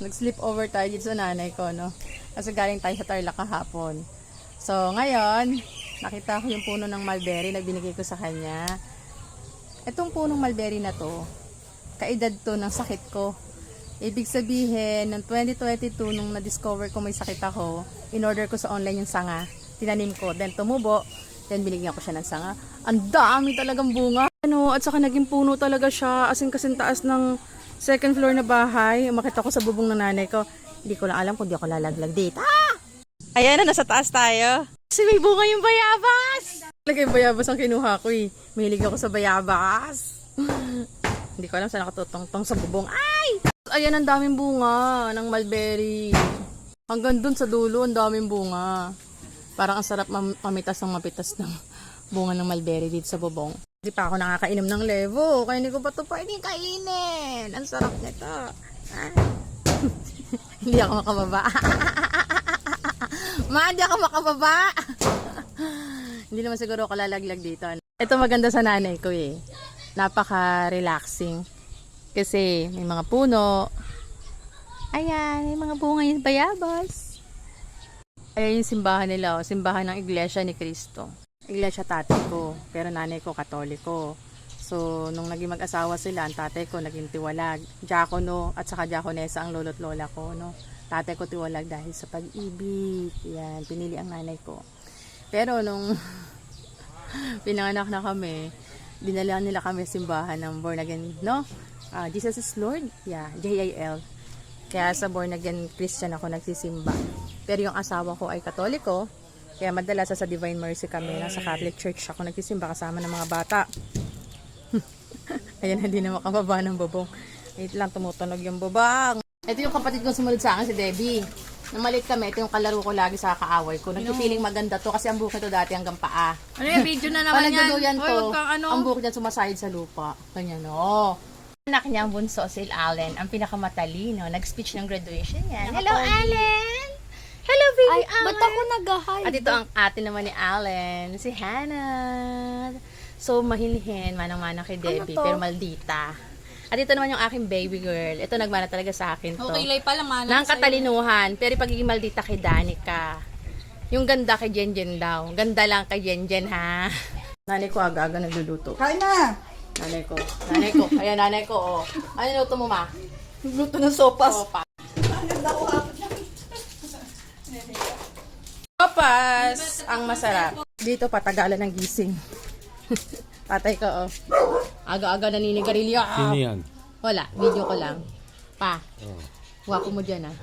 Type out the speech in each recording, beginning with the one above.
Nag-sleep over tayo dito sa nanay ko, no? Kasi galing tayo sa Tarlac kahapon. So, ngayon, nakita ko yung puno ng mulberry na binigay ko sa kanya. Itong punong mulberry na to, kaedad to ng sakit ko. Ibig sabihin, noong 2022, nung na-discover ko may sakit ako, in-order ko sa online yung sanga. Tinanim ko, then tumubo, then binigyan ko siya ng sanga. Ang dami talagang bunga. Ano, at saka naging puno talaga siya, as in kasing taas ng second floor na bahay. Makita ko sa bubong ng nanay ko. Hindi ko lang alam kung di ako lalaglag dito. Ah! Ayan na, nasa taas tayo. Kasi may bunga yung bayabas. Talaga yung bayabas ang kinuha ko eh. Mahilig ako sa bayabas. Hindi ko alam saan nakatutong-tong sa bubong. Ay! Ayan, ang daming bunga ng mulberry. Hanggang dun sa dulo, ang daming bunga. Parang ang sarap mamitas ng mapitas ng bunga ng mulberry dito sa bubong. Hindi pa ako nakakainom ng levo. Kaya hindi ko pa ito pwedeng kainin. Ang sarap nito. Hindi ako makababa. Ma, hindi ako makababa. Hindi naman siguro ako lalaglag dito. Ito maganda sa nanay ko eh. Napaka-relaxing. Kasi may mga puno. Ayan, may mga bunga yung bayabas. Ayan yung simbahan nila. Oh. Simbahan ng Iglesia ni Cristo. Iglesia tatay ko, pero nanay ko katoliko. So, nung naging mag-asawa sila, ang tatay ko naging tiwalag. Diakono at saka diakonesa ang lolo't lola ko, no. Tatay ko tiwalag dahil sa pag-ibig. Yan, pinili ang nanay ko. Pero nung pinanganak na kami, dinala nila kami simbahan ng born again, no? Jesus is Lord. Yeah, JIL. Kaya sa born again Christian ako nagsisimba. Pero yung asawa ko ay katoliko. Kaya madalas sa Divine Mercy kami, nasa Catholic Church ako nagsisimba kasama ng mga bata. Ayan, hindi na makababa ng bubong. Wait lang, tumutunog yung bubang. Ito yung kapatid kong sumunod sa akin, si Debbie. Nang maliit kami, ito yung kalaro ko lagi sa kaaway ko. Nagpipiling maganda to kasi ang buhok nito dati hanggang paa. Ano yung video na naman yan? To, ang buhok niyan sumasahid sa lupa. Ganyan, no. Anak niya ang bunso, si Allen, ang pinakamatalino. Nag-speech ng graduation yan. Hello, Allen! Hello, baby Allen! Ba't ako nag-hide? At ito ang ate naman ni Allen, si Hannah. So, mahilihin, manang-manang kay Debbie, pero maldita. At ito naman yung aking baby girl. Ito nagmana talaga sa akin to. Okay, lay pala manang Nang katalinuhan, pero pagiging maldita kay Danica. Yung ganda kay Jenjen daw. Ganda lang kay Jenjen, ha? Nanay ko aga-aga nagluluto. Kain na! Nanay ko. Nanay ko. Ayan, nanay ko, oh. Ano niluto mo, ma? Luto ng sopas. Sopas. Sopas! Ang masarap. Dito, patagalan ng gising. Tatay ko, oh. Aga-aga naninigarilyo. Sino yan? Wala, video ko lang. Pa. Wapo mo dyan, ah.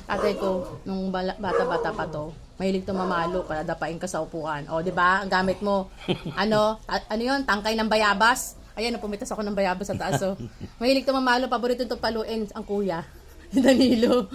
Tatay ko, nung bata-bata pa to, mahilig to mamalo para dapain ka sa upuan. O, di ba? Ang gamit mo. Ano yun? Tangkay ng bayabas. Ayan, pumitas ako ng bayabas sa taas, oh. Mahilig to mamalo. Paborito to paluin ang kuya. Danilo.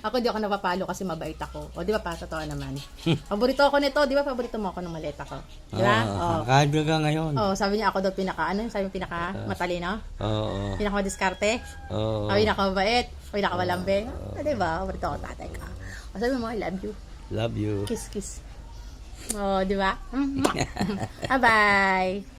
Ako di ako napapalo kasi mabait ako. O, di ba pa? Totoo naman. Paborito ako nito. Di ba paborito mo ako nung maliit ako? Di ba? Kadyo ka ngayon. Oh, sabi niya ako daw ano yung sabi mo pinaka matalino? Oo. Pinaka madiskarte? Oo. Pinaka mabait? Pinaka malambing? Di ba? Paborito ako tatay ka. O, sabi mo, I love you. Love you. Kiss, kiss. Oh, di ba? Bye-bye.